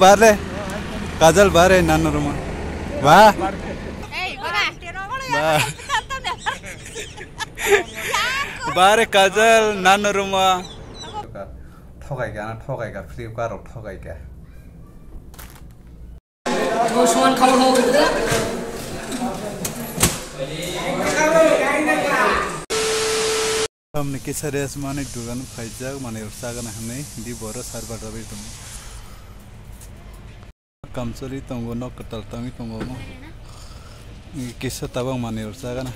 बारे काजल बारे नानो रुमा वाह बारे काजल नानो रुमा ठगायगा फ्लिपकार्टआव ठगायगा हमने केसरियास माने दुगान फाइजाग माने उसागन हने दी बोरो सारबा दबे तुम kamsuri tonggo no ketal tangi tonggo mo kisah tabang mani ursa kan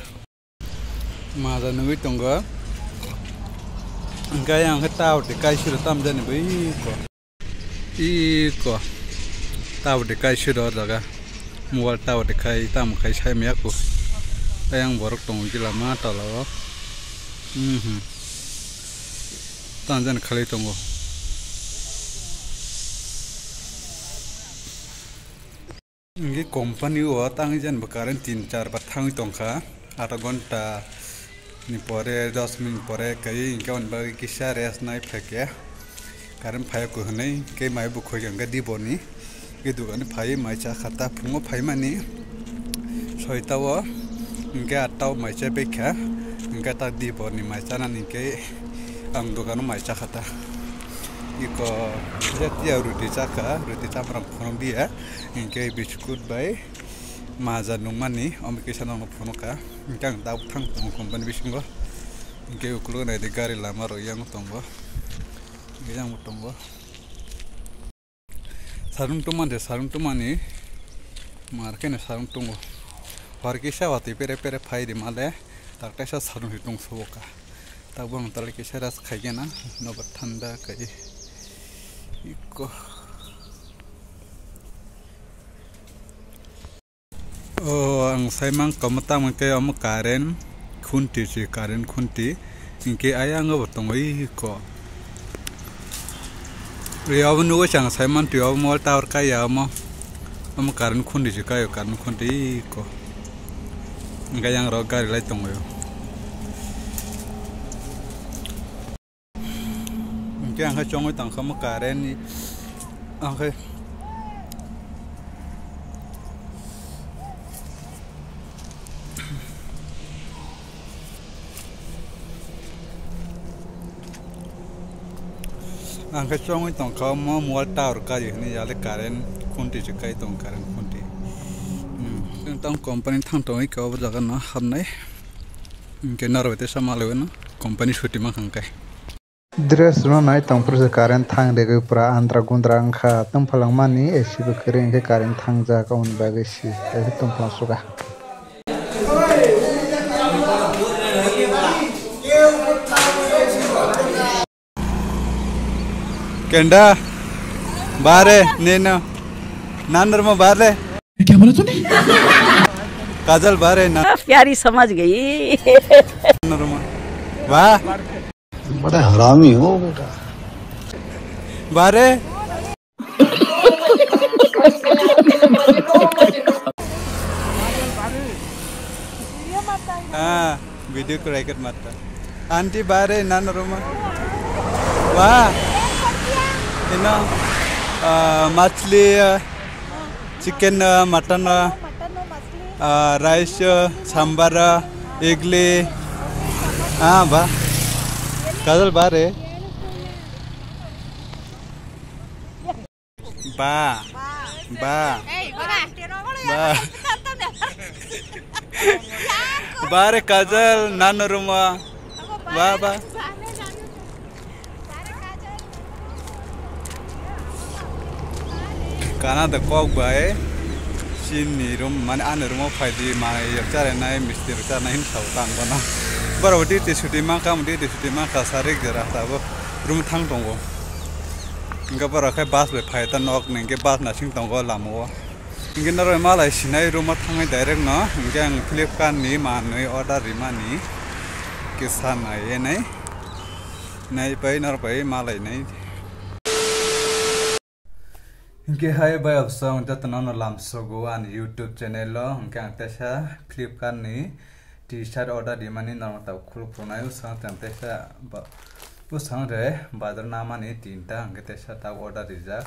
masa nunggu tonggo enggak yang tahu dekai sudah tam jani iko tahu dekai sudah daga mual tahu dekai tam kai saya miaku yang borok tonggo gila mata lo tanjan kali tonggo ini company wa tangi jan bakaran 3-4 bat tangi tongka ada gonta ni pore 10 min pore kai ingka on bagi kisah res nai pheke karan phaya ko hnai ke mai bu khoi ganga di boni ke dugan phai mai cha khata phungo phai mani soita wa ingka atau mai cha bekha ingka ta di boni mai cha nan ingke ang dugan mai cha khata iko jatiya roti campur phone dia ingke biskut bai maza nungmani omke sana phone ka ingkang dau thang company bisingo ingke ukulu na de gari lama ro yang tongo sarung tumani marke na sarung tungo harke sa wati pere phai di male takta sa sarung hitung soka tabang tali ke saras khagena no thanda kai iko ang saimang kamata mangke am karen khunti ingke ayang botong iko riaw nu chang saiman tiaw mol tower kaya am karen khunti kayo karen khunti iko ingka yang ro gari lai tong yo yang ke chong tang kham karen ni angke chong tang kham mo tower ka ni yale karen khunti kai tong karen khunti tang company thang tong ka ba jaga na hamnai ke narwete samale na company shuti ma khangkai dress no nai tang pro karen thang de ge pura andra gundra angkha tam phalang mani esi be kren ge karen thang ja ka un bage si e tam phalang suga Kenda बारे नेना नानर में बारे क्या बोला तूने काजल बारे ना प्यारी समझ गई नानर में वाह बड़ा हरामी हो बेटा बारे हाँ वीडियो को रेकॉर्ड मत आंटी बारे नानर में वाह इना मछली chicken mutton rice sambar idli हाँ बा काजल बारे बा बा बा बारे काजल नानो रुमा बा बा काना द कॉक बाय सिनी रूम माने आने रूम फाइदी माने यचारे नाय मिस्त्री यचारे नाय सावतां बना बरवती तिसुति मा सारे जरा ताबो रूम थांग दंगो इंगा बरखाय बास बे फायता नक नंगे बास नासिं दंगो लामो इंगे नर मालाय सिनाय रूम थांगाय डाइरेक्ट न इंगे आं फ्लिपकार्ट नि मानै अर्डर रिमानि किसा नाय नाय बाय नर बाय मालाय नाय इनके हाय बाय अब सॉन्ग जतना न लाम सगो आन YouTube चैनल लो इनके अंतेसा फ्लिपकार्ट नि टी-शर्ट ऑर्डर दिमानि नरमता खुल खुनायो सांग अंतेसा बो सांग रे बाजार नामा नि 3टा अंके तेसा ता order दिजा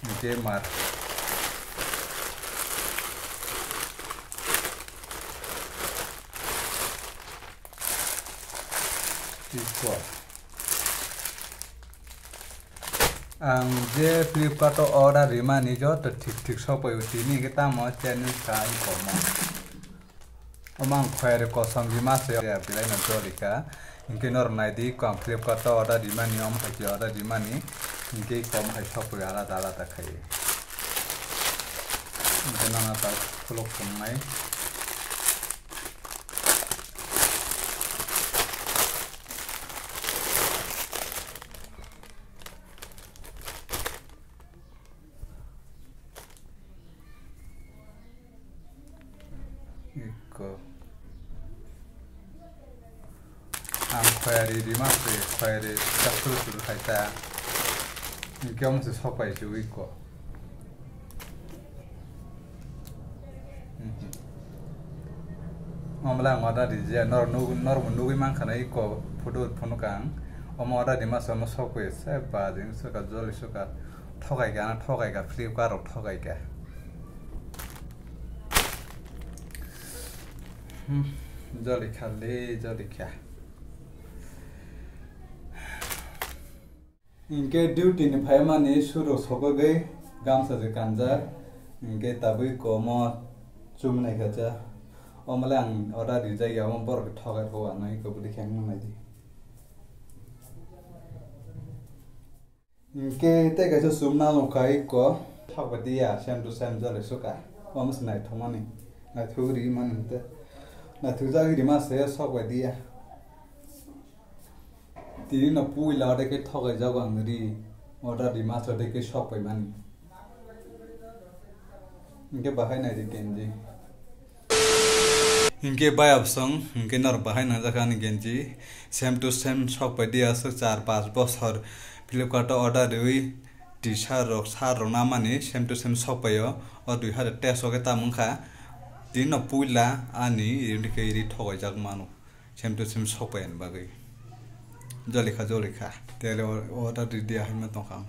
Ingke mar iko ang je Flipkart order rimani jo to tik sopai utini kita mo channel ka iko mo omang khwaire kosam rima se ya bilai na jolika ingke nor nai di ko Flipkart order rimani om khai order rimani ingke kom khai sopai ala dala ta khai ingke nana ta khulok kumai iko ang khwaire rima se khwaire chakru suru khaita ingke om se sopai ju iko omla ngoda di je nor nugi mang khana iko photo phonukang omoda di mas om sopai se ba din se ka joli se ka thogai ga Flipkart ro thogai ga joli kha ingke duty ni phaima ni suru sokogai gamsa je kanja ingke tabui komo chumnai khacha omlang order di jaya om bor thogai ho anai ko budi khang nai di ingke te ga sumna lo kai ko thakbadi ya sam to sam jale suka oms nai thomani na thuri mante na thuja gi ma se thakbadi ya tiri na pui la de ke thogai jagang ri order di ma chode ke shop pai mani ingke bahai nai di genji ingke bai opsong ingke nor bahai na jakani genji same to same shop pai dia so 4-5 bochor Flipkart order deui t-shirt rok sar rok na mani same to same shop pai o 2000 teso ke tamungkha tiri na pui la ani indike ri thogai jag manu same to same shop pai an bagai jolika tele order di dia hima tongkang